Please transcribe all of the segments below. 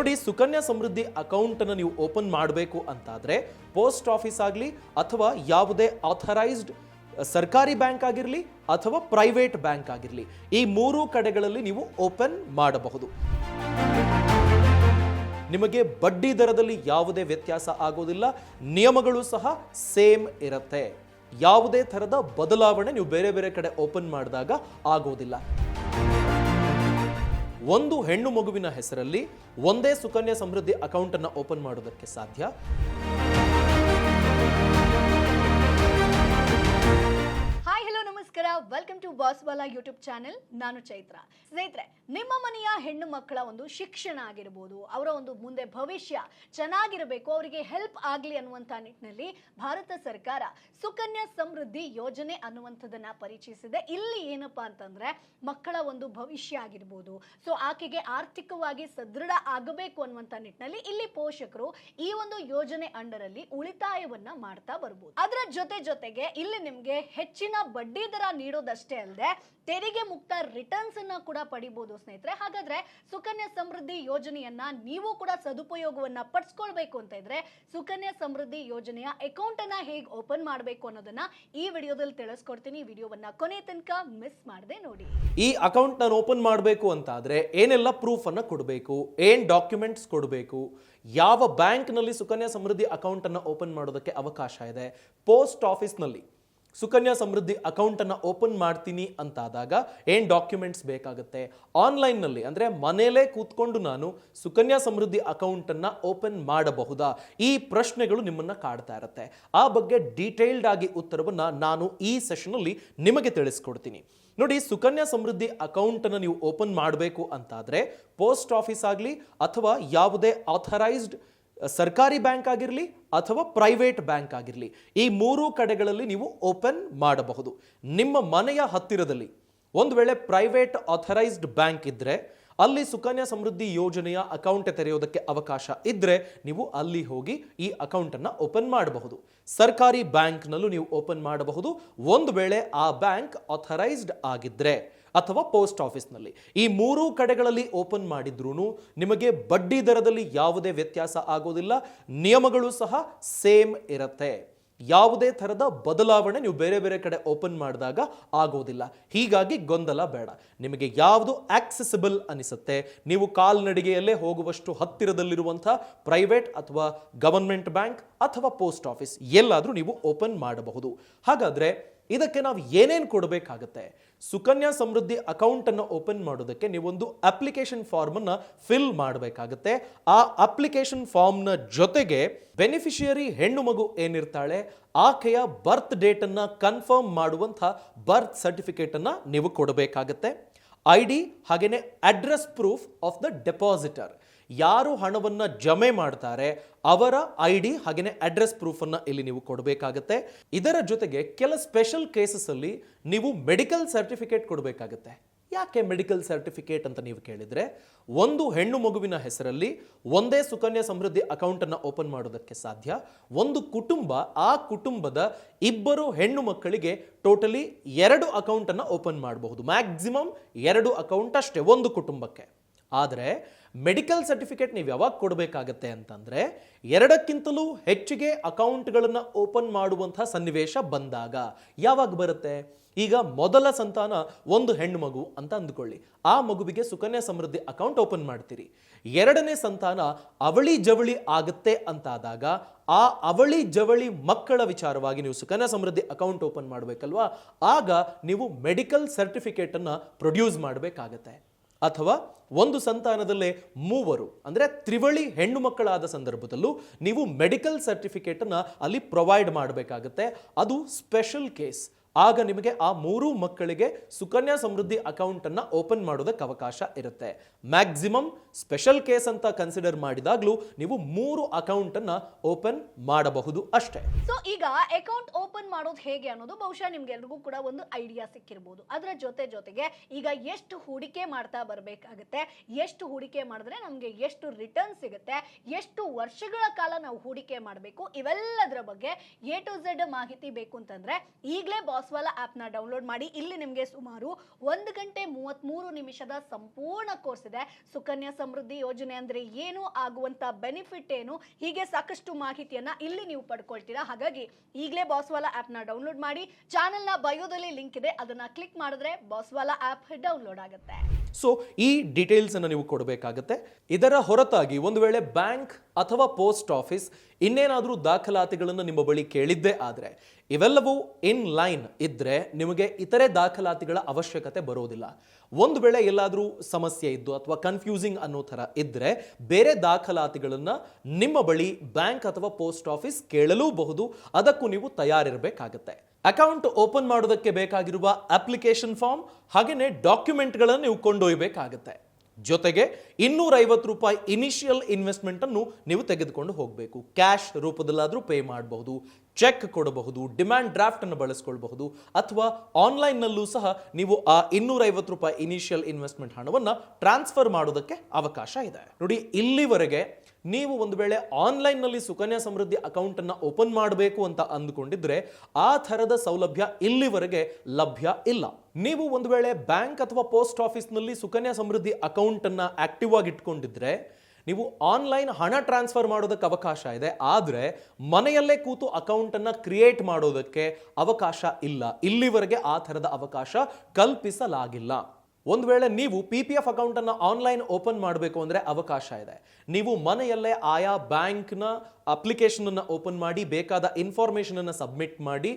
ನೋಡಿ, ಸುಕನ್ಯಾ ಸಮೃದ್ಧಿ ಅಕೌಂಟ್ ಅನ್ನು ನೀವು ಓಪನ್ ಮಾಡಬೇಕು ಅಂತಾದ್ರೆ ಪೋಸ್ಟ್ ಆಫೀಸ್ ಆಗಲಿ ಅಥವಾ ಯಾವುದೇ ಆಥರೈಸ್ಡ್ ಸರ್ಕಾರಿ ಬ್ಯಾಂಕ್ ಆಗಿರಲಿ ಅಥವಾ ಪ್ರೈವೇಟ್ ಬ್ಯಾಂಕ್ ಆಗಿರಲಿ, ಈ ಮೂರು ಕಡೆಗಳಲ್ಲಿ ನೀವು ಓಪನ್ ಮಾಡಬಹುದು. ನಿಮಗೆ ಬಡ್ಡಿ ದರದಲ್ಲಿ ಯಾವುದೇ ವ್ಯತ್ಯಾಸ ಆಗೋದಿಲ್ಲ, ನಿಯಮಗಳು ಸಹ ಸೇಮ್ ಇರುತ್ತೆ. ಯಾವುದೇ ಥರದ ಬದಲಾವಣೆ ನೀವು ಬೇರೆ ಬೇರೆ ಕಡೆ ಓಪನ್ ಮಾಡಿದಾಗ ಆಗೋದಿಲ್ಲ. ಒಂದು ಹೆಣ್ಣು ಮಗುವಿನ ಹೆಸರಲ್ಲಿ ಒಂದೇ ಸುಕನ್ಯಾ ಸಮೃದ್ಧಿ ಅಕೌಂಟ್ ಅನ್ನು ಓಪನ್ ಮಾಡೋದಕ್ಕೆ ಸಾಧ್ಯ. ನಮಸ್ಕಾರ, ವೆಲ್ಕಮ್ ಟು ಬಾಸ್ವಾಲಾ ಯೂಟ್ಯೂಬ್ ಚಾನೆಲ್. ನಾನು ಚೈತ್ರ. ಸ್ನೇಹಿತರೆ, ನಿಮ್ಮ ಮನೆಯ ಹೆಣ್ಣು ಮಕ್ಕಳ ಒಂದು ಶಿಕ್ಷಣ ಆಗಿರಬಹುದು, ಅವರ ಒಂದು ಮುಂದೆ ಭವಿಷ್ಯ ಚೆನ್ನಾಗಿರಬೇಕು, ಅವರಿಗೆ ಹೆಲ್ಪ್ ಆಗಲಿ ಅನ್ನುವಂಥ ನಿಟ್ಟಿನಲ್ಲಿ ಭಾರತ ಸರ್ಕಾರ ಸುಕನ್ಯಾ ಸಮೃದ್ಧಿ ಯೋಜನೆ ಅನ್ನುವಂಥದ್ದನ್ನ ಪರಿಚಯಿಸಿದೆ. ಇಲ್ಲಿ ಏನಪ್ಪಾ ಅಂತಂದ್ರೆ ಮಕ್ಕಳ ಒಂದು ಭವಿಷ್ಯ ಆಗಿರ್ಬೋದು, ಸೊ ಆಕೆಗೆ ಆರ್ಥಿಕವಾಗಿ ಸದೃಢ ಆಗಬೇಕು ಅನ್ನುವಂಥ ನಿಟ್ಟಿನಲ್ಲಿ ಇಲ್ಲಿ ಪೋಷಕರು ಈ ಒಂದು ಯೋಜನೆ ಅಂಡರ್ ಅಲ್ಲಿ ಉಳಿತಾಯವನ್ನ ಮಾಡ್ತಾ ಬರ್ಬೋದು. ಅದರ ಜೊತೆಗೆ ಇಲ್ಲಿ ನಿಮ್ಗೆ ಹೆಚ್ಚಿನ ಬಡ್ಡಿ ದರ ನೀಡೋದಷ್ಟೇ ಅಲ್ಲದೆ ತೆರಿಗೆ ಮುಕ್ತ ರಿಟರ್ನ್ಸ್ ಅನ್ನ ಕೂಡ ಪಡಿಬಹುದು ಸ್ನೇಹಿತರೆ. ಹಾಗಾದ್ರೆ ಸುಕನ್ಯಾ ಸಮೃದ್ಧಿ ಯೋಜನೆಯನ್ನ ನೀವು ಕೂಡ ಸದುಪಯೋಗವನ್ನ ಪಡಿಸ್ಕೊಳ್ಬೇಕು ಅಂತ ಇದ್ರೆ ಸುಕನ್ಯಾ ಸಮೃದ್ಧಿ ಯೋಜನೆಯ ಅಕೌಂಟ್ ಅನ್ನ ಹೇಗೆ ಓಪನ್ ಮಾಡಬೇಕು ಅನ್ನೋದನ್ನ ಈ ವಿಡಿಯೋದಲ್ಲಿ ತಿಳಿಸ್ಕೊಡ್ತೀನಿ. ವಿಡಿಯೋವನ್ನ ಕೊನೆ ತನಕ ಮಿಸ್ ಮಾಡದೆ ನೋಡಿ. ಈ ಅಕೌಂಟ್ ನಾನು ಓಪನ್ ಮಾಡಬೇಕು ಅಂತಾದ್ರೆ ಏನೆಲ್ಲ ಪ್ರೂಫ್ ಅನ್ನ ಕೊಡಬೇಕು, ಏನ್ ಡಾಕ್ಯುಮೆಂಟ್ಸ್ ಕೊಡಬೇಕು, ಯಾವ ಬ್ಯಾಂಕ್ ನಲ್ಲಿ ಸುಕನ್ಯಾ ಸಮೃದ್ಧಿ ಅಕೌಂಟ್ ಅನ್ನ ಓಪನ್ ಮಾಡೋದಕ್ಕೆ ಅವಕಾಶ ಇದೆ, ಪೋಸ್ಟ್ ಆಫೀಸ್ ನಲ್ಲಿ ಸುಕನ್ಯಾ ಸಮೃದ್ಧಿ ಅಕೌಂಟ್ ಅನ್ನ ಓಪನ್ ಮಾಡ್ತೀನಿ ಅಂತಾದಾಗ ಏನ್ ಡಾಕ್ಯುಮೆಂಟ್ಸ್ ಬೇಕಾಗುತ್ತೆ, ಆನ್ಲೈನ್ ನಲ್ಲಿ ಅಂದ್ರೆ ಮನೆಯಲ್ಲೇ ಕೂತ್ಕೊಂಡು ನಾನು ಸುಕನ್ಯಾ ಸಮೃದ್ಧಿ ಅಕೌಂಟ್ ಅನ್ನ ಓಪನ್ ಮಾಡಬಹುದಾ, ಈ ಪ್ರಶ್ನೆಗಳು ನಿಮ್ಮನ್ನ ಕಾಡ್ತಾ ಇರುತ್ತೆ. ಆ ಬಗ್ಗೆ ಡೀಟೇಲ್ಡ್ ಆಗಿ ಉತ್ತರವನ್ನ ನಾನು ಈ ಸೆಷನ್ ಅಲ್ಲಿ ನಿಮಗೆ ತಿಳಿಸ್ಕೊಡ್ತೀನಿ. ನೋಡಿ, ಸುಕನ್ಯಾ ಸಮೃದ್ಧಿ ಅಕೌಂಟ್ ಅನ್ನು ನೀವು ಓಪನ್ ಮಾಡಬೇಕು ಅಂತಾದ್ರೆ ಪೋಸ್ಟ್ ಆಫೀಸ್ ಆಗಲಿ ಅಥವಾ ಯಾವುದೇ ಆಥರೈಸ್ಡ್ ಸರ್ಕಾರಿ ಬ್ಯಾಂಕ್ ಆಗಿರಲಿ ಅಥವಾ ಪ್ರೈವೇಟ್ ಬ್ಯಾಂಕ್ ಆಗಿರಲಿ, ಈ ಮೂರು ಕಡೆಗಳಲ್ಲಿ ನೀವು ಓಪನ್ ಮಾಡಬಹುದು. ನಿಮ್ಮ ಮನೆಯ ಹತ್ತಿರದಲ್ಲಿ ಒಂದು ವೇಳೆ ಪ್ರೈವೇಟ್ ಆಥರೈಸ್ಡ್ ಬ್ಯಾಂಕ್ ಇದ್ರೆ ಅಲ್ಲಿ ಸುಕನ್ಯಾ ಸಮೃದ್ಧಿ ಯೋಜನೆಯ ಅಕೌಂಟ್ ತೆರೆಯೋದಕ್ಕೆ ಅವಕಾಶ ಇದ್ರೆ ನೀವು ಅಲ್ಲಿ ಹೋಗಿ ಈ ಅಕೌಂಟ್ ಅನ್ನ ಓಪನ್ ಮಾಡಬಹುದು. ಸರ್ಕಾರಿ ಬ್ಯಾಂಕ್ನಲ್ಲೂ ನೀವು ಓಪನ್ ಮಾಡಬಹುದು ಒಂದು ವೇಳೆ ಆ ಬ್ಯಾಂಕ್ ಆಥರೈಸ್ಡ್ ಆಗಿದ್ರೆ, ಅಥವಾ ಪೋಸ್ಟ್ ಆಫೀಸ್ನಲ್ಲಿ. ಈ ಮೂರು ಕಡೆಗಳಲ್ಲಿ ಓಪನ್ ಮಾಡಿದ್ರೂ ನಿಮಗೆ ಬಡ್ಡಿ ದರದಲ್ಲಿ ಯಾವುದೇ ವ್ಯತ್ಯಾಸ ಆಗೋದಿಲ್ಲ, ನಿಯಮಗಳು ಸಹ ಸೇಮ್ ಇರುತ್ತೆ. ಯಾವುದೇ ಥರದ ಬದಲಾವಣೆ ನೀವು ಬೇರೆ ಬೇರೆ ಕಡೆ ಓಪನ್ ಮಾಡಿದಾಗ ಆಗೋದಿಲ್ಲ. ಹೀಗಾಗಿ ಗೊಂದಲ ಬೇಡ. ನಿಮಗೆ ಯಾವುದು ಆಕ್ಸೆಸಿಬಲ್ ಅನಿಸುತ್ತೆ, ನೀವು ಕಾಲ್ನಡಿಗೆಯಲ್ಲೇ ಹೋಗುವಷ್ಟು ಹತ್ತಿರದಲ್ಲಿರುವಂತಹ ಪ್ರೈವೇಟ್ ಅಥವಾ ಗವರ್ಮೆಂಟ್ ಬ್ಯಾಂಕ್ ಅಥವಾ ಪೋಸ್ಟ್ ಆಫೀಸ್ ಎಲ್ಲಾದರೂ ನೀವು ಓಪನ್ ಮಾಡಬಹುದು. ಹಾಗಾದ್ರೆ ಇದಕ್ಕೆ ನಾವು ಏನೇನು ಕೊಡಬೇಕಾಗುತ್ತೆ? ಸುಕನ್ಯಾ ಸಮೃದ್ಧಿ ಅಕೌಂಟ್ ಅನ್ನು ಓಪನ್ ಮಾಡೋದಕ್ಕೆ ನೀವೊಂದು ಅಪ್ಲಿಕೇಶನ್ ಫಾರ್ಮ್ ಅನ್ನ ಫಿಲ್ ಮಾಡಬೇಕಾಗುತ್ತೆ. ಆ ಅಪ್ಲಿಕೇಶನ್ ಫಾರ್ಮ್ ನ ಜೊತೆಗೆ ಬೆನಿಫಿಷಿಯರಿ ಹೆಣ್ಣು ಮಗು ಏನಿರ್ತಾಳೆ ಆಕೆಯ ಬರ್ತ್ ಡೇಟ್ ಅನ್ನ ಕನ್ಫರ್ಮ್ ಮಾಡುವಂತಹ ಬರ್ತ್ ಸರ್ಟಿಫಿಕೇಟ್ ಅನ್ನ ನೀವು ಕೊಡಬೇಕಾಗುತ್ತೆ. ID ಹಾಗೇನೆ ಅಡ್ರೆಸ್ ಪ್ರೂಫ್ ಆಫ್ ದ ಡೆಪಾಸಿಟರ್, ಯಾರು ಹಣವನ್ನ ಜಮೆ ಮಾಡ್ತಾರೆ ಅವರ ID ಹಾಗೇನೆ ಅಡ್ರೆಸ್ ಪ್ರೂಫ್ ಅನ್ನ ಇಲ್ಲಿ ನೀವು ಕೊಡಬೇಕಾಗುತ್ತೆ. ಇದರ ಜೊತೆಗೆ ಕೆಲ ಸ್ಪೆಷಲ್ ಕೇಸಸ್ ಅಲ್ಲಿ ನೀವು ಮೆಡಿಕಲ್ ಸರ್ಟಿಫಿಕೇಟ್ ಕೊಡಬೇಕಾಗುತ್ತೆ. ಯಾಕೆ ಮೆಡಿಕಲ್ ಸರ್ಟಿಫಿಕೇಟ್ ಅಂತ ನೀವು ಕೇಳಿದ್ರೆ, ಒಂದು ಹೆಣ್ಣು ಮಗುವಿನ ಹೆಸರಲ್ಲಿ ಒಂದೇ ಸುಕನ್ಯಾ ಸಮೃದ್ಧಿ ಅಕೌಂಟ್ ಅನ್ನ ಓಪನ್ ಮಾಡೋದಕ್ಕೆ ಸಾಧ್ಯ. ಒಂದು ಕುಟುಂಬ, ಆ ಕುಟುಂಬದ ಇಬ್ಬರು ಹೆಣ್ಣು ಮಕ್ಕಳಿಗೆ ಟೋಟಲಿ 2 ಅಕೌಂಟ್ ಅನ್ನ ಓಪನ್ ಮಾಡಬಹುದು. ಮ್ಯಾಕ್ಸಿಮಮ್ 2 ಅಕೌಂಟ್ ಅಷ್ಟೇ ಒಂದು ಕುಟುಂಬಕ್ಕೆ. ಆದರೆ ಮೆಡಿಕಲ್ ಸರ್ಟಿಫಿಕೇಟ್ ನೀವು ಯಾವಾಗ ಕೊಡಬೇಕಾಗತ್ತೆ ಅಂತಂದ್ರೆ 2ಕ್ಕಿಂತಲೂ ಹೆಚ್ಚಿಗೆ ಅಕೌಂಟ್ಗಳನ್ನ ಓಪನ್ ಮಾಡುವಂತಹ ಸನ್ನಿವೇಶ ಬಂದಾಗ. ಯಾವಾಗ ಬರುತ್ತೆ? ಈಗ ಮೊದಲ ಸಂತಾನ ಒಂದು ಹೆಣ್ಣು ಮಗು ಅಂತ ಅಂದುಕೊಳ್ಳಿ, ಆ ಮಗುವಿಗೆ ಸುಕನ್ಯಾ ಸಮೃದ್ಧಿ ಅಕೌಂಟ್ ಓಪನ್ ಮಾಡ್ತೀರಿ. 2ನೇ ಸಂತಾನ ಅವಳಿ ಜವಳಿ ಆಗುತ್ತೆ ಅಂತಾದಾಗ ಆ ಅವಳಿ ಜವಳಿ ಮಕ್ಕಳ ವಿಚಾರವಾಗಿ ನೀವು ಸುಕನ್ಯಾ ಸಮೃದ್ಧಿ ಅಕೌಂಟ್ ಓಪನ್ ಮಾಡಬೇಕಲ್ವಾ, ಆಗ ನೀವು ಮೆಡಿಕಲ್ ಸರ್ಟಿಫಿಕೇಟ್ ಅನ್ನ ಪ್ರೊಡ್ಯೂಸ್ ಮಾಡಬೇಕಾಗತ್ತೆ. ಅಥವಾ ಒಂದು ಸಂತಾನದಲ್ಲೇ 3 ಅಂದ್ರೆ ತ್ರಿವಳಿ ಹೆಣ್ಣು ಮಕ್ಕಳಾದ ಸಂದರ್ಭದಲ್ಲೂ ನೀವು ಮೆಡಿಕಲ್ ಸರ್ಟಿಫಿಕೇಟ್ ಅನ್ನ ಅಲ್ಲಿ ಪ್ರೊವೈಡ್ ಮಾಡಬೇಕಾಗುತ್ತೆ. ಅದು ಸ್ಪೆಷಲ್ ಕೇಸ್. ಆಗ ನಿಮಗೆ ಆ 3 ಮಕ್ಕಳಿಗೆ ಸುಕನ್ಯಾ ಸಮೃದ್ಧಿ ಅಕೌಂಟ್ ಅನ್ನ ಓಪನ್ ಮಾಡೋದಕ್ಕೆ ಅವಕಾಶ ಇರುತ್ತೆ. ಮ್ಯಾಕ್ಸಿಮಮ್ ಸ್ಪೆಷಲ್ ಕೇಸ್ ಅಂತ ಕನ್ಸಿಡರ್ ಮಾಡಿದಾಗ್ಲೂ ನೀವು 3 ಅಕೌಂಟ್ ಅನ್ನ ಓಪನ್ ಮಾಡಬಹುದು ಅಷ್ಟೇ. ಸೊ ಈಗ ಅಕೌಂಟ್ ಓಪನ್ ಮಾಡೋದು ಹೇಗೆ ಅನ್ನೋದು ಬಹುಶಃ ನಿಮ್ಗೆಲ್ರಿಗೂ ಕೂಡ ಒಂದು ಐಡಿಯಾ ಸಿಕ್ಕಿರಬಹುದು. ಅದರ ಜೊತೆಗೆ ಈಗ ಎಷ್ಟು ಹೂಡಿಕೆ ಮಾಡ್ತಾ ಬರಬೇಕಾಗುತ್ತೆ, ಎಷ್ಟು ಹೂಡಿಕೆ ಮಾಡಿದ್ರೆ ನಮ್ಗೆ ಎಷ್ಟು ರಿಟರ್ನ್ ಸಿಗುತ್ತೆ, ಎಷ್ಟು ವರ್ಷಗಳ ಕಾಲ ನಾವು ಹೂಡಿಕೆ ಮಾಡಬೇಕು, ಇವೆಲ್ಲದರ ಬಗ್ಗೆ A to Z ಮಾಹಿತಿ ಬೇಕು ಅಂತಂದ್ರೆ ಈಗಲೇ ಬಾಸ್ವಾಲಾ ಆ್ಯಪ್ನ ಡೌನ್ಲೋಡ್ ಮಾಡಿ. ಇಲ್ಲಿ ನಿಮಗೆ ಸುಮಾರು 1 ಗಂಟೆ 33 ನಿಮಿಷದ ಸಂಪೂರ್ಣ ಕೋರ್ಸ್ ಇದೆ. ಸುಕನ್ಯಾ ಸಮೃದ್ಧಿ ಯೋಜನೆ ಅಂದ್ರೆ ಏನು, ಆಗುವಂತ ಬೆನಿಫಿಟ್ ಏನು, ಹೀಗೆ ಸಾಕಷ್ಟು ಮಾಹಿತಿಯನ್ನ ಇಲ್ಲಿ ನೀವು ಪಡ್ಕೊಳ್ತೀರಾ. ಹಾಗಾಗಿ ಈಗಲೇ ಬಾಸ್ವಾಲಾ ಆ್ಯಪ್ನ ಡೌನ್ಲೋಡ್ ಮಾಡಿ. ಚಾನೆಲ್ನ ಬಯೋದಲ್ಲಿ ಲಿಂಕ್ ಇದೆ, ಅದನ್ನ ಕ್ಲಿಕ್ ಮಾಡಿದ್ರೆ ಬಾಸ್ವಾಲಾ ಆ್ಯಪ್ ಡೌನ್ಲೋಡ್ ಆಗುತ್ತೆ. ಸೊ ಈ ಡೀಟೇಲ್ಸ್ ಅನ್ನು ನೀವು ಕೊಡಬೇಕಾಗುತ್ತೆ. ಇದರ ಹೊರತಾಗಿ ಒಂದು ವೇಳೆ ಬ್ಯಾಂಕ್ ಅಥವಾ ಪೋಸ್ಟ್ ಆಫೀಸ್ ಇನ್ನೇನಾದರೂ ದಾಖಲಾತಿಗಳನ್ನು ನಿಮ್ಮ ಬಳಿ ಕೇಳಿದ್ದೇ ಆದರೆ ಇವೆಲ್ಲವೂ ಇನ್ ಲೈನ್ ಇದ್ರೆ ನಿಮಗೆ ಇತರೆ ದಾಖಲಾತಿಗಳ ಅವಶ್ಯಕತೆ ಬರೋದಿಲ್ಲ. ಒಂದು ವೇಳೆ ಎಲ್ಲಾದರೂ ಸಮಸ್ಯೆ ಇದ್ದು ಅಥವಾ ಕನ್ಫ್ಯೂಸಿಂಗ್ ಅನ್ನೋ ಥರ ಇದ್ರೆ ಬೇರೆ ದಾಖಲಾತಿಗಳನ್ನು ನಿಮ್ಮ ಬಳಿ ಬ್ಯಾಂಕ್ ಅಥವಾ ಪೋಸ್ಟ್ ಆಫೀಸ್ ಕೇಳಲೂಬಹುದು. ಅದಕ್ಕೂ ನೀವು ತಯಾರಿರಬೇಕಾಗತ್ತೆ. ಅಕೌಂಟ್ ಓಪನ್ ಮಾಡೋದಕ್ಕೆ ಬೇಕಾಗಿರುವ ಅಪ್ಲಿಕೇಶನ್ ಫಾರ್ಮ್ ಹಾಗೆಯೇ ಡಾಕ್ಯುಮೆಂಟ್ಗಳನ್ನು ನೀವು ಕೊಂಡೊಯ್ಯಬೇಕಾಗತ್ತೆ. ಜೊತೆಗೆ 250 ರೂಪಾಯಿ ಇನಿಷಿಯಲ್ ಇನ್ವೆಸ್ಟ್ಮೆಂಟ್ ಅನ್ನು ನೀವು ತೆಗೆದುಕೊಂಡು ಹೋಗಬೇಕು. ಕ್ಯಾಶ್ ರೂಪದಲ್ಲಾದರೂ ಪೇ ಮಾಡಬಹುದು, ಚೆಕ್ ಕೊಡಬಹುದು, ಡಿಮ್ಯಾಂಡ್ ಡ್ರಾಫ್ಟ್ ಅನ್ನು ಬಳಸ್ಕೊಳ್ಬಹುದು, ಅಥವಾ ಆನ್ಲೈನ್ನಲ್ಲೂ ಸಹ ನೀವು ಆ 250 ರೂಪಾಯಿ ಇನಿಷಿಯಲ್ ಇನ್ವೆಸ್ಟ್ಮೆಂಟ್ ಹಣವನ್ನು ಟ್ರಾನ್ಸ್ಫರ್ ಮಾಡೋದಕ್ಕೆ ಅವಕಾಶ ಇದೆ. ನೋಡಿ, ಇಲ್ಲಿವರೆಗೆ ನೀವು ಒಂದು ವೇಳೆ ಆನ್ಲೈನ್ನಲ್ಲಿ ಸುಕನ್ಯಾ ಸಮೃದ್ಧಿ ಅಕೌಂಟ್ ಅನ್ನು ಓಪನ್ ಮಾಡಬೇಕು ಅಂತ ಅಂದುಕೊಂಡಿದ್ರೆ ಆ ಥರದ ಸೌಲಭ್ಯ ಇಲ್ಲಿವರೆಗೆ ಲಭ್ಯ ಇಲ್ಲ. ನೀವು ಒಂದು ವೇಳೆ ಬ್ಯಾಂಕ್ ಅಥವಾ ಪೋಸ್ಟ್ ಆಫೀಸ್ನಲ್ಲಿ ಸುಕನ್ಯಾ ಸಮೃದ್ಧಿ ಅಕೌಂಟ್ ಅನ್ನ ಆಕ್ಟಿವ್ ಆಗಿ ಇಟ್ಕೊಂಡಿದ್ರೆ ನೀವು ಆನ್ಲೈನ್ ಹಣ ಟ್ರಾನ್ಸ್ಫರ್ ಮಾಡೋದಕ್ಕೆ ಅವಕಾಶ ಇದೆ. ಆದರೆ ಮನೆಯಲ್ಲೇ ಕೂತು ಅಕೌಂಟ್ ಅನ್ನ ಕ್ರಿಯೇಟ್ ಮಾಡೋದಕ್ಕೆ ಅವಕಾಶ ಇಲ್ಲ. ಇಲ್ಲಿವರೆಗೆ ಆ ಥರದ ಅವಕಾಶ ಕಲ್ಪಿಸಲಾಗಿಲ್ಲ. ಒಂದು ವೇಳೆ ನೀವು PPF ಅಕೌಂಟ್ ಅನ್ನು ಆನ್ಲೈನ್ ಓಪನ್ ಮಾಡಬೇಕು ಅಂದ್ರೆ ಅವಕಾಶ ಇದೆ. ನೀವು ಮನೆಯಲ್ಲೇ ಆಯಾ ಬ್ಯಾಂಕ್ನ ಅಪ್ಲಿಕೇಶನ್ ಅನ್ನು ಓಪನ್ ಮಾಡಿ ಬೇಕಾದ ಇನ್ಫಾರ್ಮೇಶನ್ ಅನ್ನು ಸಬ್ಮಿಟ್ ಮಾಡಿ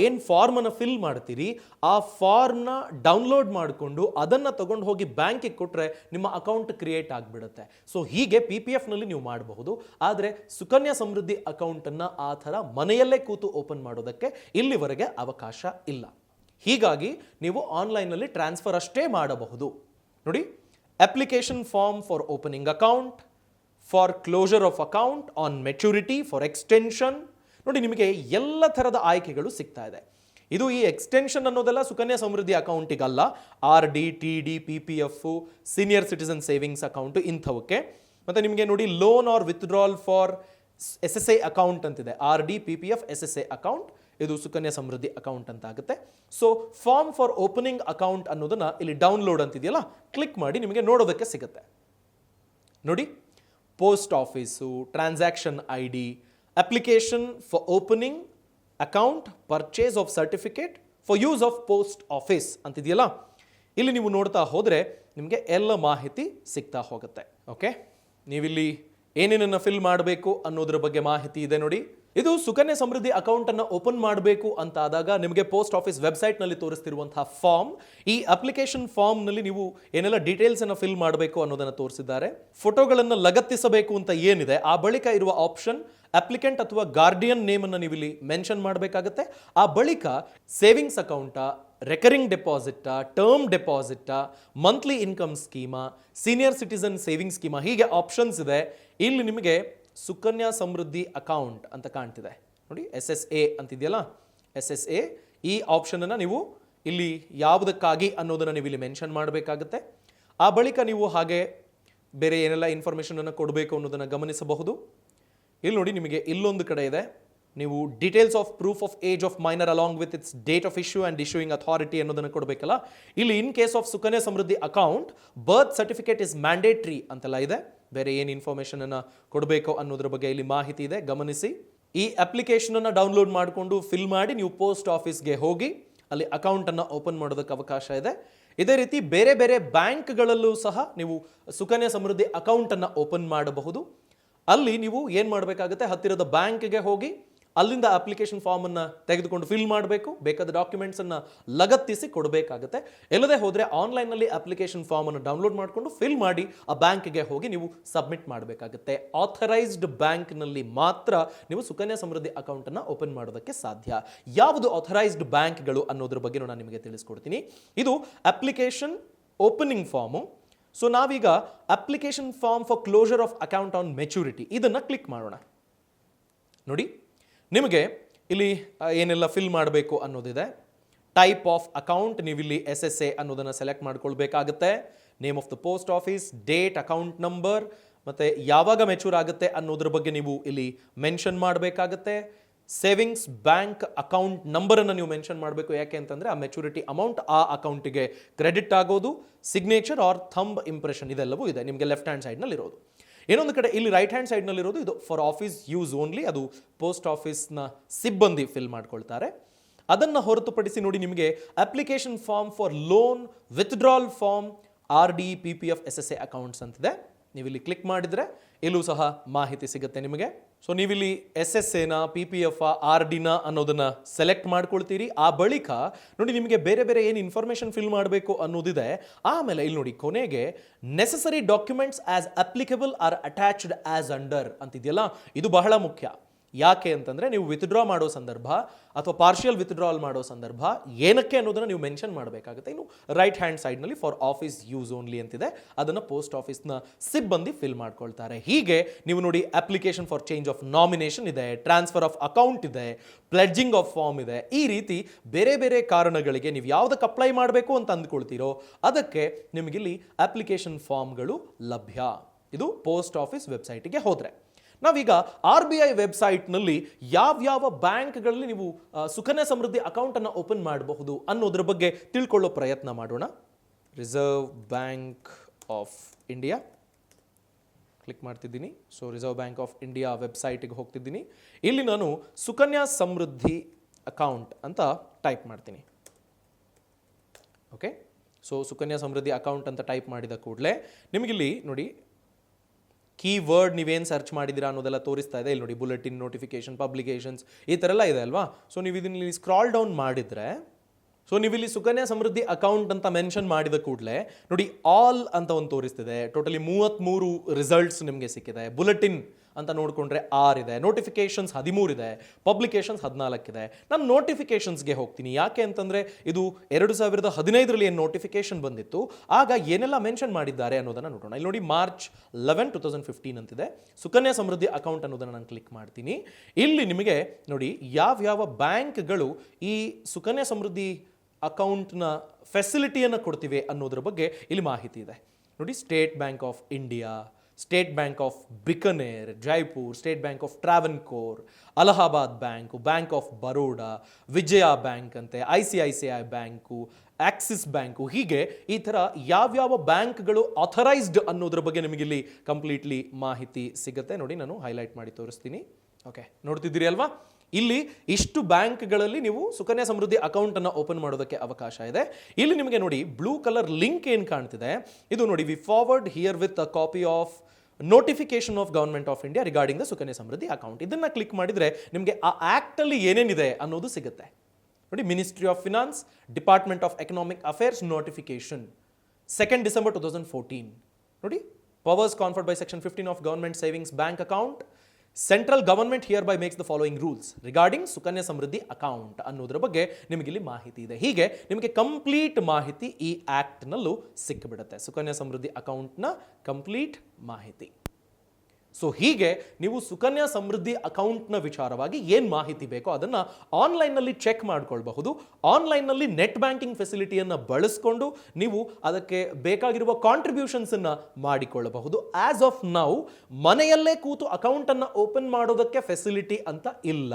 ಏನು ಫಾರ್ಮ್ ಅನ್ನು ಫಿಲ್ ಮಾಡ್ತೀರಿ ಆ ಫಾರ್ಮ್ನ ಡೌನ್ಲೋಡ್ ಮಾಡಿಕೊಂಡು ಅದನ್ನು ತಗೊಂಡು ಹೋಗಿ ಬ್ಯಾಂಕಿಗೆ ಕೊಟ್ಟರೆ ನಿಮ್ಮ ಅಕೌಂಟ್ ಕ್ರಿಯೇಟ್ ಆಗಿಬಿಡುತ್ತೆ. ಸೊ ಹೀಗೆ PPF ನಲ್ಲಿ ನೀವು ಮಾಡಬಹುದು. ಆದರೆ ಸುಕನ್ಯಾ ಸಮೃದ್ಧಿ ಅಕೌಂಟ್ ಅನ್ನ ಆ ಥರ ಮನೆಯಲ್ಲೇ ಕೂತು ಓಪನ್ ಮಾಡೋದಕ್ಕೆ ಇಲ್ಲಿವರೆಗೆ ಅವಕಾಶ ಇಲ್ಲ. ಹೀಗಾಗಿ ನೀವು ಆನ್ಲೈನ್ನಲ್ಲಿ ಟ್ರಾನ್ಸ್ಫರ್ ಅಷ್ಟೇ ಮಾಡಬಹುದು. ನೋಡಿ, application form for opening account, for closure of account, on maturity, for extension. ನೋಡಿ, ನಿಮಗೆ ಎಲ್ಲ ಥರದ ಆಯ್ಕೆಗಳು ಸಿಗ್ತಾ ಇದೆ. ಇದು ಈ ಎಕ್ಸ್ಟೆನ್ಷನ್ ಅನ್ನೋದೆಲ್ಲ ಸುಕನ್ಯಾ ಸಮೃದ್ಧಿ ಅಕೌಂಟಿಗಲ್ಲ. RD, TD, PPF, senior citizen savings account ಇಂಥವಕ್ಕೆ. ಮತ್ತು ನಿಮಗೆ ನೋಡಿ, loan or withdrawal for SSA account ಅಂತಿದೆ. RD, PPF, SSA ಅಕೌಂಟ್, ಇದು ಸುಕನ್ಯಾ ಸಮೃದ್ಧಿ ಅಕೌಂಟ್ ಅಂತ ಆಗುತ್ತೆ. So form for opening account ಅನ್ನೋದನ್ನ ಇಲ್ಲಿ ಡೌನ್ಲೋಡ್ ಅಂತಿದೆಯಲ್ಲ, ಕ್ಲಿಕ್ ಮಾಡಿ ನಿಮಗೆ ನೋಡೋದಕ್ಕೆ ಸಿಗುತ್ತೆ. ನೋಡಿ, post office, transaction ID, application for opening account, purchase of certificate for use of post office ಅಂತಿದೆಯಲ್ಲ, ಇಲ್ಲಿ ನೀವು ನೋಡ್ತಾ ಹೋದರೆ ನಿಮಗೆ ಎಲ್ಲ ಮಾಹಿತಿ ಸಿಗ್ತಾ ಹೋಗುತ್ತೆ. ಓಕೆ, ನೀವಿಲ್ಲಿ ಏನೇನನ್ನು ಫಿಲ್ ಮಾಡಬೇಕು ಅನ್ನೋದ್ರ ಬಗ್ಗೆ ಮಾಹಿತಿ ಇದೆ. ನೋಡಿ, ಇದು ಸುಕನ್ಯಾ ಸಮೃದ್ಧಿ ಅಕೌಂಟ್ ಅನ್ನು ಓಪನ್ ಮಾಡಬೇಕು ಅಂತ ಆದಾಗ ನಿಮಗೆ ಪೋಸ್ಟ್ ಆಫೀಸ್ ವೆಬ್ಸೈಟ್ ನಲ್ಲಿ ತೋರಿಸ್ತಿರುವಂತಹ ಫಾರ್ಮ್. ಈ ಅಪ್ಲಿಕೇಶನ್ ಫಾರ್ಮ್ ನಲ್ಲಿ ನೀವು ಏನೆಲ್ಲ ಡೀಟೇಲ್ಸ್ ಅನ್ನು ಫಿಲ್ ಮಾಡಬೇಕು ಅನ್ನೋದನ್ನ ತೋರಿಸಿದ್ದಾರೆ. ಫೋಟೋಗಳನ್ನು ಲಗತ್ತಿಸಬೇಕು ಅಂತ ಏನಿದೆ, ಆ ಬಳಿಕ ಇರುವ ಆಪ್ಷನ್ ಅಪ್ಲಿಕೆಂಟ್ ಅಥವಾ ಗಾರ್ಡಿಯನ್ ನೇಮ್ ಅನ್ನು ನೀವು ಇಲ್ಲಿ ಮೆನ್ಷನ್ ಮಾಡಬೇಕಾಗುತ್ತೆ. ಆ ಬಳಿಕ savings account, recurring deposit, term deposit, monthly income schema, senior citizen saving schema, ಹೀಗೆ ಆಪ್ಷನ್ಸ್ ಇದೆ. ಇಲ್ಲಿ ನಿಮಗೆ ಸುಕನ್ಯಾ ಸಮೃದ್ಧಿ ಅಕೌಂಟ್ ಅಂತ ಕಾಣ್ತಿದೆ ನೋಡಿ, SSA ಅಂತಿದೆಯಲ್ಲ, SSA, ಈ ಆಪ್ಷನ್ ಅನ್ನು ನೀವು ಇಲ್ಲಿ ಯಾವುದಕ್ಕಾಗಿ ಅನ್ನೋದನ್ನು ನೀವು ಇಲ್ಲಿ ಮೆನ್ಷನ್ ಮಾಡಬೇಕಾಗುತ್ತೆ. ಆ ಬಳಿಕ ನೀವು ಹಾಗೆ ಬೇರೆ ಏನೆಲ್ಲ ಇನ್ಫಾರ್ಮೇಷನ್ ಅನ್ನು ಕೊಡಬೇಕು ಅನ್ನೋದನ್ನು ಗಮನಿಸಬಹುದು. ಇಲ್ಲಿ ನೋಡಿ, ನಿಮಗೆ ಇಲ್ಲೊಂದು ಕಡೆ ಇದೆ, ನೀವು details of proof of age of minor along with its date of issue and issuing authority ಅನ್ನೋದನ್ನು ಕೊಡಬೇಕಲ್ಲ. ಇಲ್ಲಿ in case of Sukanya Samriddhi account birth certificate is mandatory ಅಂತೆಲ್ಲ ಇದೆ. ಬೇರೆ ಏನು ಇನ್ಫಾರ್ಮೇಷನ್ ಅನ್ನು ಕೊಡಬೇಕು ಅನ್ನೋದ್ರ ಬಗ್ಗೆ ಇಲ್ಲಿ ಮಾಹಿತಿ ಇದೆ, ಗಮನಿಸಿ. ಈ ಅಪ್ಲಿಕೇಶನ್ ಅನ್ನು ಡೌನ್ಲೋಡ್ ಮಾಡಿಕೊಂಡು ಫಿಲ್ ಮಾಡಿ ನೀವು ಪೋಸ್ಟ್ ಆಫೀಸ್ಗೆ ಹೋಗಿ ಅಲ್ಲಿ ಅಕೌಂಟ್ ಅನ್ನು ಓಪನ್ ಮಾಡೋದಕ್ಕೆ ಅವಕಾಶ ಇದೆ. ಇದೇ ರೀತಿ ಬೇರೆ ಬೇರೆ ಬ್ಯಾಂಕ್ಗಳಲ್ಲೂ ಸಹ ನೀವು ಸುಕನ್ಯಾ ಸಮೃದ್ಧಿ ಅಕೌಂಟ್ ಅನ್ನು ಓಪನ್ ಮಾಡಬಹುದು. ಅಲ್ಲಿ ನೀವು ಏನು ಮಾಡಬೇಕಾಗುತ್ತೆ, ಹತ್ತಿರದ ಬ್ಯಾಂಕ್ಗೆ ಹೋಗಿ ಅಲ್ಲಿಂದ ಅಪ್ಲಿಕೇಶನ್ ಫಾರ್ಮ್ ಅನ್ನು ತೆಗೆದುಕೊಂಡು ಫಿಲ್ ಮಾಡಬೇಕು. ಬೇಕಾದ ಡಾಕ್ಯುಮೆಂಟ್ಸ್ ಅನ್ನು ಲಗತ್ತಿಸಿ ಕೊಡಬೇಕಾಗುತ್ತೆ. ಎಲ್ಲದೇ ಹೋದರೆ ಆನ್ಲೈನ್ನಲ್ಲಿ ಅಪ್ಲಿಕೇಶನ್ ಫಾರ್ಮ್ ಅನ್ನು ಡೌನ್ಲೋಡ್ ಮಾಡಿಕೊಂಡು ಫಿಲ್ ಮಾಡಿ ಆ ಬ್ಯಾಂಕ್ಗೆ ಹೋಗಿ ನೀವು ಸಬ್ಮಿಟ್ ಮಾಡಬೇಕಾಗುತ್ತೆ. ಆಥರೈಸ್ಡ್ ಬ್ಯಾಂಕ್ನಲ್ಲಿ ಮಾತ್ರ ನೀವು ಸುಕನ್ಯಾ ಸಮೃದ್ಧಿ ಅಕೌಂಟ್ ಅನ್ನು ಓಪನ್ ಮಾಡೋದಕ್ಕೆ ಸಾಧ್ಯ. ಯಾವುದು ಆಥರೈಸ್ಡ್ ಬ್ಯಾಂಕ್ಗಳು ಅನ್ನೋದ್ರ ಬಗ್ಗೆ ನಾನು ನಿಮಗೆ ತಿಳಿಸ್ಕೊಡ್ತೀನಿ. ಇದು ಅಪ್ಲಿಕೇಶನ್ ಓಪನಿಂಗ್ ಫಾರ್ಮು. ಸೊ ನಾವೀಗ application form for closure of account on maturity ಇದನ್ನು ಕ್ಲಿಕ್ ಮಾಡೋಣ. ನೋಡಿ, ನಿಮಗೆ ಇಲ್ಲಿ ಏನೆಲ್ಲ ಫಿಲ್ ಮಾಡಬೇಕು ಅನ್ನೋದಿದೆ. ಟೈಪ್ ಆಫ್ ಅಕೌಂಟ್, ನೀವಿಲ್ಲಿ SSA ಅನ್ನೋದನ್ನು ಸೆಲೆಕ್ಟ್ ಮಾಡ್ಕೊಳ್ಬೇಕಾಗುತ್ತೆ. Name of the post office, date, account number, ಮತ್ತು ಯಾವಾಗ ಮೆಚೂರ್ ಆಗುತ್ತೆ ಅನ್ನೋದ್ರ ಬಗ್ಗೆ ನೀವು ಇಲ್ಲಿ ಮೆನ್ಷನ್ ಮಾಡಬೇಕಾಗುತ್ತೆ. ಸೇವಿಂಗ್ಸ್ ಬ್ಯಾಂಕ್ ಅಕೌಂಟ್ ನಂಬರನ್ನು ನೀವು ಮೆನ್ಷನ್ ಮಾಡಬೇಕು. ಯಾಕೆ ಅಂತಂದರೆ ಆ ಮೆಚುರಿಟಿ ಅಮೌಂಟ್ ಆ ಅಕೌಂಟಿಗೆ ಕ್ರೆಡಿಟ್ ಆಗೋದು, ಸಿಗ್ನೇಚರ್ ಆರ್ ಥಂಬ್ ಇಂಪ್ರೆಷನ್ ಇದೆಲ್ಲವೂ ಇದೆ ನಿಮಗೆ ಲೆಫ್ಟ್ ಹ್ಯಾಂಡ್ ಸೈಡ್ನಲ್ಲಿ ಇರೋದು. ಇನ್ನೊಂದು ಕಡೆ ಇಲ್ಲಿ ರೈಟ್ ಹ್ಯಾಂಡ್ ಸೈಡ್ನಲ್ಲಿ ಇರೋದು ಇದು ಫಾರ್ ಆಫೀಸ್ ಯೂಸ್ ಓನ್ಲಿ, ಅದು ಪೋಸ್ಟ್ ಆಫೀಸ್ನ ಸಿಬ್ಬಂದಿ ಫಿಲ್ ಮಾಡ್ಕೊಳ್ತಾರೆ. ಅದನ್ನು ಹೊರತುಪಡಿಸಿ ನೋಡಿ ನಿಮಗೆ application form for loan, withdrawal form, RD, PPF, SSA accounts ಅಂತಿದೆ. ನೀವು ಇಲ್ಲಿ ಕ್ಲಿಕ್ ಮಾಡಿದರೆ ಇಲ್ಲೂ ಸಹ ಮಾಹಿತಿ ಸಿಗುತ್ತೆ ನಿಮಗೆ. ಸೊ ನೀವಿಲ್ಲಿ SSAನ, PPF, RDನ ಅನ್ನೋದನ್ನ ಸೆಲೆಕ್ಟ್ ಮಾಡ್ಕೊಳ್ತೀರಿ. ಆ ಬಳಿಕ ನೋಡಿ ನಿಮಗೆ ಬೇರೆ ಬೇರೆ ಏನು ಇನ್ಫಾರ್ಮೇಷನ್ ಫಿಲ್ ಮಾಡಬೇಕು ಅನ್ನೋದಿದೆ. ಆಮೇಲೆ ಇಲ್ಲಿ ನೋಡಿ ಕೊನೆಗೆ necessary documents as applicable are attached as under ಅಂತಿದೆಯಲ್ಲ, ಇದು ಬಹಳ ಮುಖ್ಯ. ಯಾಕೆ ಅಂತಂದರೆ ನೀವು ವಿತ್ಡ್ರಾ ಮಾಡೋ ಸಂದರ್ಭ ಅಥವಾ ಪಾರ್ಷಿಯಲ್ ವಿತ್ಡ್ರಾಲ್ ಮಾಡೋ ಸಂದರ್ಭ ಏನಕ್ಕೆ ಅನ್ನೋದನ್ನು ನೀವು ಮೆನ್ಷನ್ ಮಾಡಬೇಕಾಗುತ್ತೆ. ಇನ್ನು ರೈಟ್ ಹ್ಯಾಂಡ್ ಸೈಡ್ನಲ್ಲಿ ಫಾರ್ ಆಫೀಸ್ ಯೂಸ್ ಓನ್ಲಿ ಅಂತಿದೆ, ಅದನ್ನು ಪೋಸ್ಟ್ ಆಫೀಸ್ನ ಸಿಬ್ಬಂದಿ ಫಿಲ್ ಮಾಡ್ಕೊಳ್ತಾರೆ. ಹೀಗೆ ನೀವು ನೋಡಿ application for change of nomination ಇದೆ, ಟ್ರಾನ್ಸ್ಫರ್ ಆಫ್ ಅಕೌಂಟ್ ಇದೆ, ಪ್ಲೆಡ್ಜಿಂಗ್ ಆಫ್ ಫಾರ್ಮ್ ಇದೆ. ಈ ರೀತಿ ಬೇರೆ ಬೇರೆ ಕಾರಣಗಳಿಗೆ ನೀವು ಯಾವುದಕ್ಕೆ ಅಪ್ಲೈ ಮಾಡಬೇಕು ಅಂತ ಅಂದ್ಕೊಳ್ತೀರೋ ಅದಕ್ಕೆ ನಿಮಗಿಲ್ಲಿ ಅಪ್ಲಿಕೇಶನ್ ಫಾರ್ಮ್ಗಳು ಲಭ್ಯ. ಇದು ಪೋಸ್ಟ್ ಆಫೀಸ್ ವೆಬ್ಸೈಟಿಗೆ ಹೋದರೆ. ನಾವೀಗ RBI ವೆಬ್ಸೈಟ್ನಲ್ಲಿ ಯಾವ್ಯಾವ ಬ್ಯಾಂಕ್ಗಳಲ್ಲಿ ನೀವು ಸುಕನ್ಯಾ ಸಮೃದ್ಧಿ ಅಕೌಂಟನ್ನು ಓಪನ್ ಮಾಡಬಹುದು ಅನ್ನೋದ್ರ ಬಗ್ಗೆ ತಿಳ್ಕೊಳ್ಳೋ ಪ್ರಯತ್ನ ಮಾಡೋಣ. Reserve Bank of India click ಮಾಡ್ತಿದ್ದೀನಿ. So Reserve Bank of India ವೆಬ್ಸೈಟಿಗೆ ಹೋಗ್ತಿದ್ದೀನಿ. ಇಲ್ಲಿ ನಾನು ಸುಕನ್ಯಾ ಸಮೃದ್ಧಿ ಅಕೌಂಟ್ ಅಂತ ಟೈಪ್ ಮಾಡ್ತೀನಿ. Okay, so Sukanya Samriddhi account ಅಂತ ಟೈಪ್ ಮಾಡಿದ ಕೂಡಲೇ ನಿಮಗಿಲ್ಲಿ ನೋಡಿ ಕೀವರ್ಡ್ ನೀವೇನು ಸರ್ಚ್ ಮಾಡಿದ್ದೀರಾ ಅನ್ನೋದೆಲ್ಲ ತೋರಿಸ್ತಾ ಇದೆ. ಇಲ್ಲಿ ನೋಡಿ ಬುಲೆಟಿನ್, ನೋಟಿಫಿಕೇಶನ್, ಪಬ್ಲಿಕೇಶನ್ಸ್ ಈ ಥರ ಎಲ್ಲ ಇದೆ ಅಲ್ವಾ. ಸೊ ನೀವು ಇದನ್ನ ಸ್ಕ್ರಾಲ್ ಡೌನ್ ಮಾಡಿದರೆ ಸೊ ನೀವು ಇಲ್ಲಿ ಸುಕನ್ಯಾ ಸಮೃದ್ಧಿ ಅಕೌಂಟ್ ಅಂತ ಮೆನ್ಷನ್ ಮಾಡಿದ ಕೂಡಲೇ ನೋಡಿ ಆಲ್ ಅಂತ ಒಂದು ತೋರಿಸ್ತಿದೆ. ಟೋಟಲಿ 33 ರಿಸಲ್ಟ್ಸ್ ನಿಮಗೆ ಸಿಕ್ಕಿದೆ. ಬುಲೆಟಿನ್ ಅಂತ ನೋಡಿಕೊಂಡ್ರೆ 6 ಇದೆ, ನೋಟಿಫಿಕೇಶನ್ಸ್ 13 ಇದೆ, ಪಬ್ಲಿಕೇಶನ್ಸ್ 14 ಇದೆ. ನಾನು ನೋಟಿಫಿಕೇಶನ್ಸ್ಗೆ ಹೋಗ್ತೀನಿ. ಯಾಕೆ ಅಂತಂದರೆ ಇದು 2015ರಲ್ಲಿ ಏನು ನೋಟಿಫಿಕೇಶನ್ ಬಂದಿತ್ತು ಆಗ ಏನೆಲ್ಲ ಮೆನ್ಷನ್ ಮಾಡಿದ್ದಾರೆ ಅನ್ನೋದನ್ನು ನೋಡೋಣ. ಇಲ್ಲಿ ನೋಡಿ ಮಾರ್ಚ್ 11, 2015 ಅಂತಿದೆ. ಸುಕನ್ಯಾ ಸಮೃದ್ಧಿ ಅಕೌಂಟ್ ಅನ್ನೋದನ್ನು ನಾನು ಕ್ಲಿಕ್ ಮಾಡ್ತೀನಿ. ಇಲ್ಲಿ ನಿಮಗೆ ನೋಡಿ ಯಾವ್ಯಾವ ಬ್ಯಾಂಕ್ಗಳು ಈ ಸುಕನ್ಯಾ ಸಮೃದ್ಧಿ ಅಕೌಂಟ್ನ ಫೆಸಿಲಿಟಿಯನ್ನು ಕೊಡ್ತಿವೆ ಅನ್ನೋದ್ರ ಬಗ್ಗೆ ಇಲ್ಲಿ ಮಾಹಿತಿ ಇದೆ. ನೋಡಿ State Bank of India, State Bank of Bikaner, Jaipur, State Bank of Travancore, Allahabad Bank, Bank of Baroda, Vijaya Bank ಅಂತೆ, ICICI ಬ್ಯಾಂಕು, ಆಕ್ಸಿಸ್ ಬ್ಯಾಂಕು, ಹೀಗೆ ಈ ಥರ ಯಾವ್ಯಾವ ಬ್ಯಾಂಕ್ಗಳು ಆಥರೈಸ್ಡ್ ಅನ್ನೋದ್ರ ಬಗ್ಗೆ ನಿಮಗಿಲ್ಲಿ ಕಂಪ್ಲೀಟ್ಲಿ ಮಾಹಿತಿ ಸಿಗುತ್ತೆ. ನೋಡಿ ನಾನು ಹೈಲೈಟ್ ಮಾಡಿ ತೋರಿಸ್ತೀನಿ. ಓಕೆ, ನೋಡ್ತಿದ್ದೀರಿ ಅಲ್ವಾ. ಇಲ್ಲಿ ಇಷ್ಟು ಬ್ಯಾಂಕ್ಗಳಲ್ಲಿ ನೀವು ಸುಕನ್ಯಾ ಸಮೃದ್ಧಿ ಅಕೌಂಟನ್ನು ಓಪನ್ ಮಾಡೋದಕ್ಕೆ ಅವಕಾಶ ಇದೆ. ಇಲ್ಲಿ ನಿಮಗೆ ನೋಡಿ ಬ್ಲೂ ಕಲರ್ ಲಿಂಕ್ ಏನು ಕಾಣ್ತಿದೆ ಇದು ನೋಡಿ we forward here with a copy of notification of government of India regarding the Sukanya Samriddhi account. ಇದನ್ನು ಕ್ಲಿಕ್ ಮಾಡಿದರೆ ನಿಮಗೆ ಆ ಆ್ಯಕ್ಟಲ್ಲಿ ಏನೇನಿದೆ ಅನ್ನೋದು ಸಿಗುತ್ತೆ. ನೋಡಿ ministry of finance, department of economic affairs notification 2 December 2014. ನೋಡಿ powers conferred by section 15 of government savings bank account. Central government hereby makes the following rules regarding Sukanya Samriddhi account ಅನ್ನೋದ್ರ ಬಗ್ಗೆ ನಿಮಗಿಲ್ಲಿ ಮಾಹಿತಿ ಇದೆ. ಹೀಗೆ ನಿಮಗೆ ಕಂಪ್ಲೀಟ್ ಮಾಹಿತಿ ಈ ಆ್ಯಕ್ಟ್ನಲ್ಲೂ ಸಿಕ್ಕಿಬಿಡುತ್ತೆ, ಸುಕನ್ಯಾ ಸಮೃದ್ಧಿ ಅಕೌಂಟ್ನ ಕಂಪ್ಲೀಟ್ ಮಾಹಿತಿ. ಸೊ ಹೀಗೆ ನೀವು ಸುಕನ್ಯಾ ಸಮೃದ್ಧಿ ಅಕೌಂಟ್ನ ವಿಚಾರವಾಗಿ ಏನು ಮಾಹಿತಿ ಬೇಕೋ ಅದನ್ನು ಆನ್ಲೈನ್ನಲ್ಲಿ ಚೆಕ್ ಮಾಡ್ಕೊಳ್ಬಹುದು. ಆನ್ಲೈನ್ನಲ್ಲಿ ನೆಟ್ ಬ್ಯಾಂಕಿಂಗ್ ಫೆಸಿಲಿಟಿಯನ್ನು ಬಳಸ್ಕೊಂಡು ನೀವು ಅದಕ್ಕೆ ಬೇಕಾಗಿರುವ ಕಾಂಟ್ರಿಬ್ಯೂಷನ್ಸನ್ನು ಮಾಡಿಕೊಳ್ಳಬಹುದು. ಆಸ್ ಆಫ್ ನೌ ಮನೆಯಲ್ಲೇ ಕೂತು ಅಕೌಂಟನ್ನು ಓಪನ್ ಮಾಡೋದಕ್ಕೆ ಫೆಸಿಲಿಟಿ ಅಂತ ಇಲ್ಲ.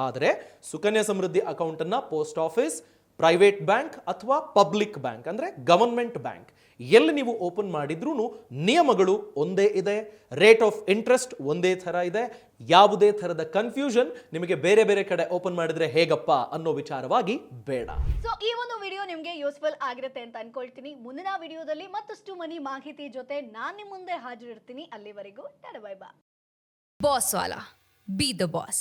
ಆದರೆ ಸುಕನ್ಯಾ ಸಮೃದ್ಧಿ ಅಕೌಂಟನ್ನು ಪೋಸ್ಟ್ ಆಫೀಸ್, ಪ್ರೈವೇಟ್ ಬ್ಯಾಂಕ್ ಅಥವಾ ಪಬ್ಲಿಕ್ ಬ್ಯಾಂಕ್ ಅಂದರೆ ಗವರ್ಮೆಂಟ್ ಬ್ಯಾಂಕ್ ಎಲ್ಲಿ ನೀವು ಓಪನ್ ಮಾಡಿದ್ರೂ ನಿಯಮಗಳು ಒಂದೇ ಇದೆ, ರೇಟ್ ಆಫ್ ಇಂಟ್ರೆಸ್ಟ್ ಒಂದೇ ಥರ ಇದೆ. ಯಾವುದೇ ಥರದ ಕನ್ಫ್ಯೂಷನ್ ನಿಮಗೆ ಬೇರೆ ಬೇರೆ ಕಡೆ ಓಪನ್ ಮಾಡಿದ್ರೆ ಹೇಗಪ್ಪ ಅನ್ನೋ ವಿಚಾರವಾಗಿ ಬೇಡ. ಸೊ ಈ ಒಂದು ವಿಡಿಯೋ ನಿಮಗೆ ಯೂಸ್ಫುಲ್ ಆಗಿರುತ್ತೆ ಅಂತ ಅನ್ಕೊಳ್ತೀನಿ. ಮುಂದಿನ ವಿಡಿಯೋದಲ್ಲಿ ಮತ್ತಷ್ಟು ಮನಿ ಮಾಹಿತಿ ಜೊತೆ ನಾನು ನಿಮ್ಮ ಮುಂದೆ ಹಾಜರಿರ್ತೀನಿ. ಅಲ್ಲಿವರೆಗೂ tata bye bye. Boss Wala. Be the boss.